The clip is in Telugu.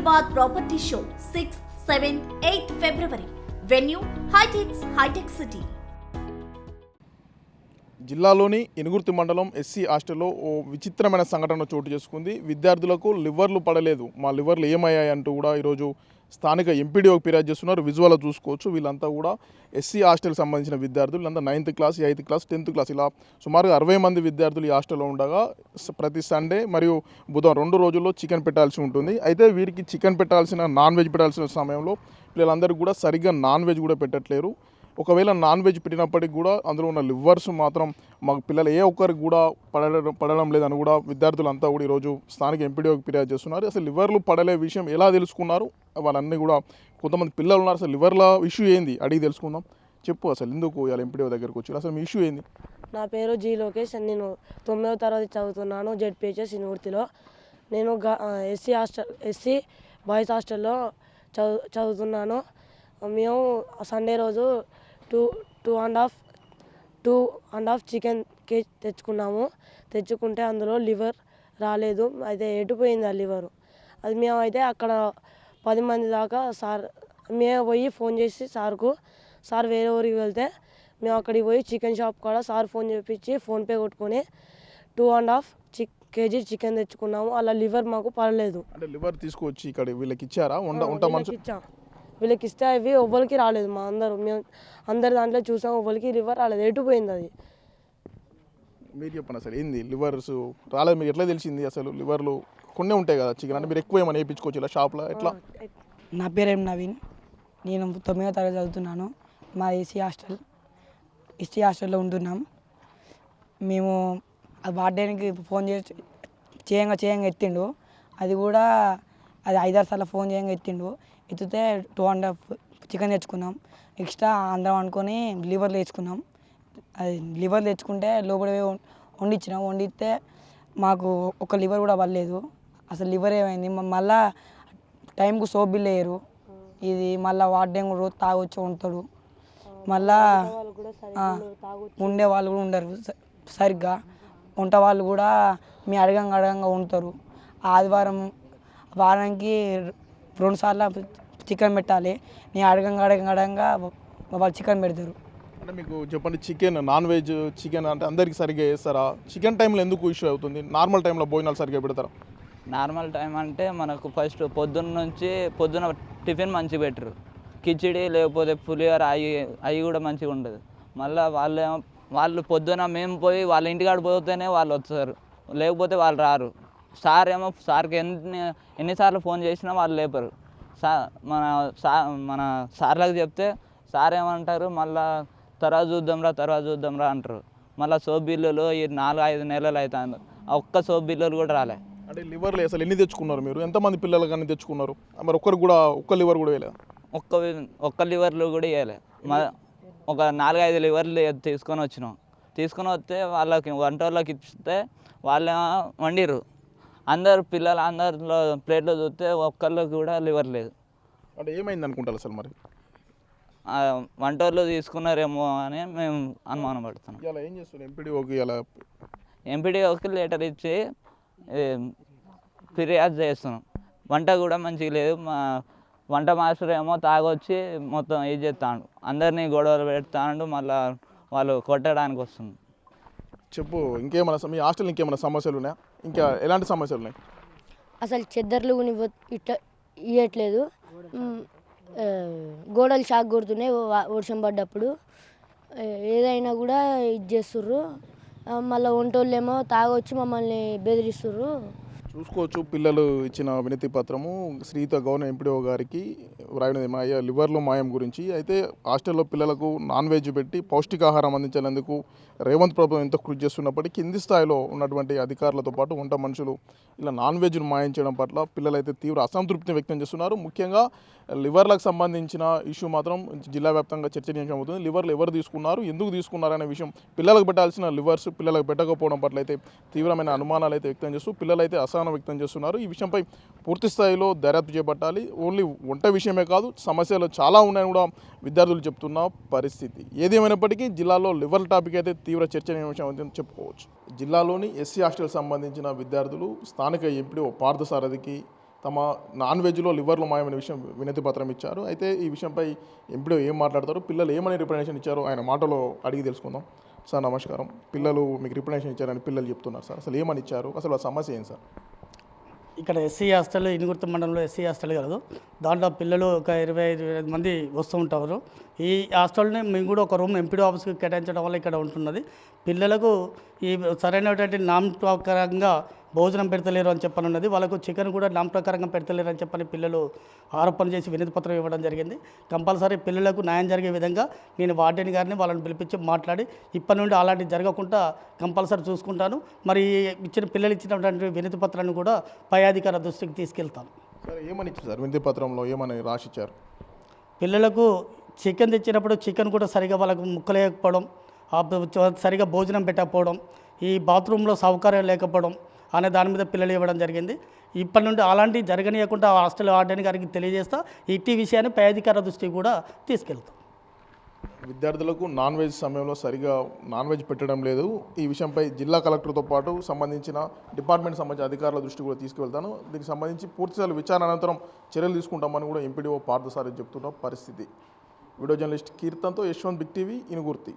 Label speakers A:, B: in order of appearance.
A: Hyderabad Property Show 6th, 7th, 8th February. Venue High-Tech City.
B: జిల్లాలోని ఇనుగుర్తి మండలం ఎస్సీ హాస్టల్లో ఓ విచిత్రమైన సంఘటన చోటు చేసుకుంది. విద్యార్థులకు లివర్లు పడలేదు, మా లివర్లు ఏమయ్యాయి అంటూ కూడా ఈరోజు స్థానిక ఎంపీడీఓకి ఫిర్యాదు చేస్తున్నారు. విజువల్ చూసుకోవచ్చు. వీళ్ళంతా కూడా ఎస్సీ హాస్టల్కి సంబంధించిన విద్యార్థులు. వీళ్ళంతా 9th class, 8th class, 10th class ఇలా సుమారుగా 60 మంది విద్యార్థులు ఈ హాస్టల్లో ఉండగా ప్రతి సండే మరియు బుధవారం 2 రోజుల్లో చికెన్ పెట్టాల్సి ఉంటుంది. అయితే వీరికి చికెన్ పెట్టాల్సిన నాన్ వెజ్ పెట్టాల్సిన సమయంలో వీళ్ళందరికీ కూడా సరిగ్గా నాన్ వెజ్ కూడా పెట్టట్లేరు. ఒకవేళ నాన్ వెజ్ పెట్టినప్పటికి కూడా అందులో ఉన్న లివర్స్ మాత్రం మాకు పిల్లలు ఏ ఒక్కరికి కూడా పడడం లేదని కూడా విద్యార్థులంతా కూడా ఈరోజు స్థానిక ఎంపీడీఓకి ఫిర్యాదు చేస్తున్నారు. అసలు లివర్లు పడలే విషయం ఎలా తెలుసుకున్నారు, వాళ్ళన్నీ కూడా కొంతమంది పిల్లలు ఉన్నారు. అసలు లివర్ల ఇష్యూ ఏంది అడిగి తెలుసుకుందాం. చెప్పు అసలు ఎందుకు ఇలా ఎంపీడీఓ దగ్గరకు వచ్చి అసలు మీ ఇష్యూ ఏంది?
C: నా పేరు జీ లోకేష్. నేను 9వ తరగతి చదువుతున్నాను జెడ్పీహెచ్ఎస్ ఇనుగుర్తిలో. నేను ఎస్సీ బాయ్స్ హాస్టల్లో చదువుతున్నాను. మేము సండే రోజు two and half chicken KG తెచ్చుకుంటే అందులో లివర్ రాలేదు. అయితే ఎటుపోయింది ఆ లివరు. అది మేమైతే అక్కడ 10 మంది దాకా మేము పోయి ఫోన్ చేసి సార్ వేరే ఊరికి వెళ్తే మేము అక్కడికి పోయి చికెన్ షాప్ కాడ సార్ ఫోన్ చేపించి ఫోన్పే కొట్టుకొని 2.5 కేజీ చికెన్ తెచ్చుకున్నాము. అలా లివర్ మాకు పడలేదు.
B: అంటే లివర్ తీసుకొచ్చి ఇక్కడ వీళ్ళకి ఇచ్చారా?
C: ఇచ్చాం. వీళ్ళకి ఇస్తే అవి ఎవ్వరికి రాలేదు. మేము అందరి దాంట్లో చూసాం, ఎవ్వరికి లివర్ రాలేదు. ఎటుపోయింది అది?
B: మీరు చెప్పండి అసలు ఏంది లివర్స్ రాలేదు మీకు ఎట్లా తెలిసింది? అసలు లివర్లు కొన్ని ఉంటాయి కదా చికెన్, అంటే మీరు ఎక్కువ ఏమైనా వేయించుకోవచ్చు ఇలా షాప్లో ఎట్లా?
D: నా పేరేం నవీన్. నేను 9వ తరగతి చదువుతున్నాను. మా ఎస్సీ హాస్టల్లో ఉంటున్నాం. మేము వార్డెన్కి ఫోన్ చేయంగా ఎత్తిండు. అది కూడా 5-6 సార్లు ఫోన్ చేయంగా ఎత్తిండు. ఎత్తితే 2.5 చికెన్ తెచ్చుకున్నాం. ఎక్స్ట్రా అందరం అనుకొని లివర్లు తెచ్చుకున్నాం. అది లివర్ తెచ్చుకుంటే లోపల వండిస్తే మాకు ఒక లివర్ కూడా పడలేదు. అసలు లివర్ ఏమైంది? మళ్ళీ టైంకు సోప్ బిల్ వేయరు. ఇది మళ్ళీ వార్డెన్ రోజు తాగొచ్చి ఉంటాడు. మళ్ళా ఉండే వాళ్ళు కూడా ఉండరు సరిగ్గా. వంట వాళ్ళు కూడా మీ అడగంగా ఉంటారు. వారానికి 2 సార్లు చికెన్ పెట్టాలి. నేను అడగంగా వాళ్ళు చికెన్ పెడతారు.
B: అంటే మీకు చెప్పండి, చికెన్ నాన్ వెజ్ చికెన్ అంటే అందరికి సరిగ్గా వేస్తారా? చికెన్ టైంలో ఎందుకు ఇష్యూ అవుతుంది? నార్మల్ టైంలో భోజనాలు సరిగ్గా పెడతారా?
E: నార్మల్ టైం అంటే మనకు ఫస్ట్ పొద్దున టిఫిన్ మంచిగా పెట్టరు. కిచిడి లేకపోతే పులిహోర అవి కూడా మంచిగా ఉండదు. మళ్ళీ వాళ్ళు పొద్దున మేము పోయి వాళ్ళ ఇంటికాడ పోతేనే వాళ్ళు వస్తారు, లేకపోతే వాళ్ళు రారు. సార్కి ఎన్నిసార్లు ఫోన్ చేసినా వాళ్ళు లేపరు. మన సార్లకు చెప్తే సార్ ఏమంటారు, మళ్ళీ తర్వాత చూద్దాంరా అంటారు. మళ్ళీ సోప్ బిల్లులు ఈ 4-5 నెలలు అవుతుంది, ఒక్క సోప్ బిల్లులు కూడా రాలే.
B: అంటే లివర్లు అసలు ఎన్ని తెచ్చుకున్నారు మీరు? ఎంతమంది పిల్లలు కానీ తెచ్చుకున్నారు? మరి ఒక్క లివర్ కూడా వేయలేదు?
E: ఒక్క లివర్లు కూడా వేయలే. ఒక 4-5 లివర్లు తీసుకొని వస్తే వాళ్ళకి వంటోళ్ళకి ఇస్తే వాళ్ళు వండిర్రు. పిల్లలు అందరిలో ప్లేట్లో చూస్తే ఒక్కళ్ళకి కూడా లివర్ లేదు.
B: అంటే ఏమైంది అనుకుంటారు అసలు? మరి
E: వంటోళ్ళు తీసుకున్నారేమో అని మేము అనుమానం పడుతున్నాం.
B: ఇలా ఏం చేస్తున్నాం?
E: ఎంపీడీఓకి లెటర్ ఇచ్చి ఫిర్యాదు చేస్తున్నాం. వంట కూడా మంచిగా లేదు. మా వంట మాస్టర్ ఏమో తాగొచ్చి మొత్తం ఇది చేస్తాడు, అందరినీ గొడవలు పెడతాడు. మళ్ళీ వాళ్ళు కొట్టడానికి వస్తుంది.
B: చెప్పు, ఇంకేమైనా మీ హాస్టల్ ఇంకేమైనా సమస్యలు ఉన్నాయా? ఇంకా ఎలాంటి సమస్యలు ఉన్నాయి?
F: అసలు చెద్దర్లు ఇట్లా ఇవ్వట్లేదు. గోడలు షాక్ కొడుతున్నాయి వర్షం పడ్డప్పుడు. ఏదైనా కూడా ఇది చేస్తుర్రు. మళ్ళీ వంటోళ్ళేమో తాగొచ్చి మమ్మల్ని బెదిరిస్తుర్రు.
B: చూసుకోవచ్చు, పిల్లలు ఇచ్చిన వినతి పత్రము శ్రీత గవర్నర్ ఎంపీడీఓ గారికి వ్రాయినది లివర్లు మాయం గురించి. అయితే హాస్టల్లో పిల్లలకు నాన్ వెజ్ పెట్టి పౌష్టికాహారం అందించేందుకు రేవంత్ ప్రభుత్వం ఎంత కృషి చేస్తున్నప్పటికీ కింది స్థాయిలో ఉన్నటువంటి అధికారులతో పాటు వంట మనుషులు ఇలా నాన్ వెజ్ను మాయం చేయడం పట్ల పిల్లలైతే తీవ్ర అసంతృప్తిని వ్యక్తం చేస్తున్నారు. ముఖ్యంగా లివర్లకు సంబంధించిన ఇష్యూ మాత్రం జిల్లా వ్యాప్తంగా చర్చనీయాంశం అవుతుంది. లివర్లు ఎవరు తీసుకున్నారు, ఎందుకు తీసుకున్నారు అనే విషయం, పిల్లలకు పెట్టాల్సిన లివర్స్ పిల్లలకు పెట్టకపోవడం పట్ల అయితే తీవ్రమైన అనుమానాలు అయితే వ్యక్తం చేస్తూ పిల్లలైతే అసహనం వ్యక్తం చేస్తున్నారు. ఈ విషయంపై పూర్తి స్థాయిలో దర్యాప్తు చేపట్టాలి. ఓన్లీ వంట విషయమే కాదు, సమస్యలు చాలా ఉన్నాయని కూడా విద్యార్థులు చెప్తున్న పరిస్థితి. ఏదేమైనప్పటికీ జిల్లాలో లివర్ టాపిక్ అయితే తీవ్ర చర్చనీయాంశం అని చెప్పుకోవచ్చు. జిల్లాలోని ఎస్సీ హాస్టల్ సంబంధించిన విద్యార్థులు స్థానిక ఎంపీడీఓ పార్థసారథికి తమ నాన్ వెజ్లో లివర్లు మాయమైన విషయం వినతి పత్రం ఇచ్చారు. అయితే ఈ విషయంపై ఎంపీడో ఏం మాట్లాడతారు, పిల్లలు ఏమని రిప్రజెంటేషన్ ఇచ్చారో ఆయన మాటలో అడిగి తెలుసుకుందాం. సార్ నమస్కారం. పిల్లలు మీకు రిప్రజెంటేషన్ ఇచ్చారని పిల్లలు చెప్తున్నారు సార్, అసలు ఏమని ఇచ్చారు, అసలు ఆ సమస్య ఏంటి సార్?
G: ఇక్కడ ఎస్సీ హాస్టల్ ఇనుగుర్తి మండలంలో ఎస్సీ హాస్టల్ కలదు. దాంట్లో పిల్లలు ఒక 25 మంది వస్తూ ఉంటారు. ఈ హాస్టల్ని మేము కూడా ఒక రూమ్ ఎంపీడీ ఆఫీస్కి కేటాయించడం వల్ల ఇక్కడ ఉంటున్నది. పిల్లలకు ఈ సరైనటువంటి నామ్ ప్రకారంగా భోజనం పెడతలేరు అని చెప్పనున్నది. వాళ్ళకు చికెన్ కూడా నామ్ ప్రకారంగా పెడతలేరు అని చెప్పని పిల్లలు ఆరోపణ చేసి వినతి పత్రం ఇవ్వడం జరిగింది. కంపల్సరీ పిల్లలకు న్యాయం జరిగే విధంగా నేను వార్డెన్ గారిని వాళ్ళని పిలిపించి మాట్లాడి ఇప్పటి నుండి అలాంటివి జరగకుండా కంపల్సరీ చూసుకుంటాను. మరి పిల్లలు ఇచ్చినటువంటి వినతి పత్రాన్ని కూడా పై అధికార దృష్టికి తీసుకెళ్తాను.
B: సార్ ఏమని ఇచ్చారు సార్ వినతి పత్రంలో, ఏమని రాసిచ్చారు?
G: పిల్లలకు చికెన్ తెచ్చినప్పుడు చికెన్ కూడా సరిగా వాళ్ళకు ముక్కలేకపోవడం, సరిగా భోజనం పెట్టకపోవడం, ఈ బాత్రూంలో సౌకర్యం లేకపోవడం అనే దాని మీద పిల్లలు ఇవ్వడం జరిగింది. ఇప్పటి నుండి అలాంటివి జరగనీయకుండా హాస్టల్ వార్డెన్ గారికి తెలియజేస్తా. ఇట్టి విషయాన్ని పై అధికార దృష్టికి కూడా తీసుకెళ్తాం.
B: విద్యార్థులకు నాన్ వెజ్ సమయంలో సరిగా నాన్ వెజ్ పెట్టడం లేదు. ఈ విషయంపై జిల్లా కలెక్టర్తో పాటు సంబంధించిన డిపార్ట్మెంట్ సంబంధించిన అధికారుల దృష్టి కూడా తీసుకువెళ్తాను. దీనికి సంబంధించి పూర్తిస్థాయి విచారణ అనంతరం చర్యలు తీసుకుంటామని కూడా ఎంపీడీఓ పార్థసారథి చెప్తున్న పరిస్థితి. వీడియో జర్నలిస్ట్ కీర్తన్తో యశ్వంత్, బిగ్ టీవీ, ఇనుగుర్తి.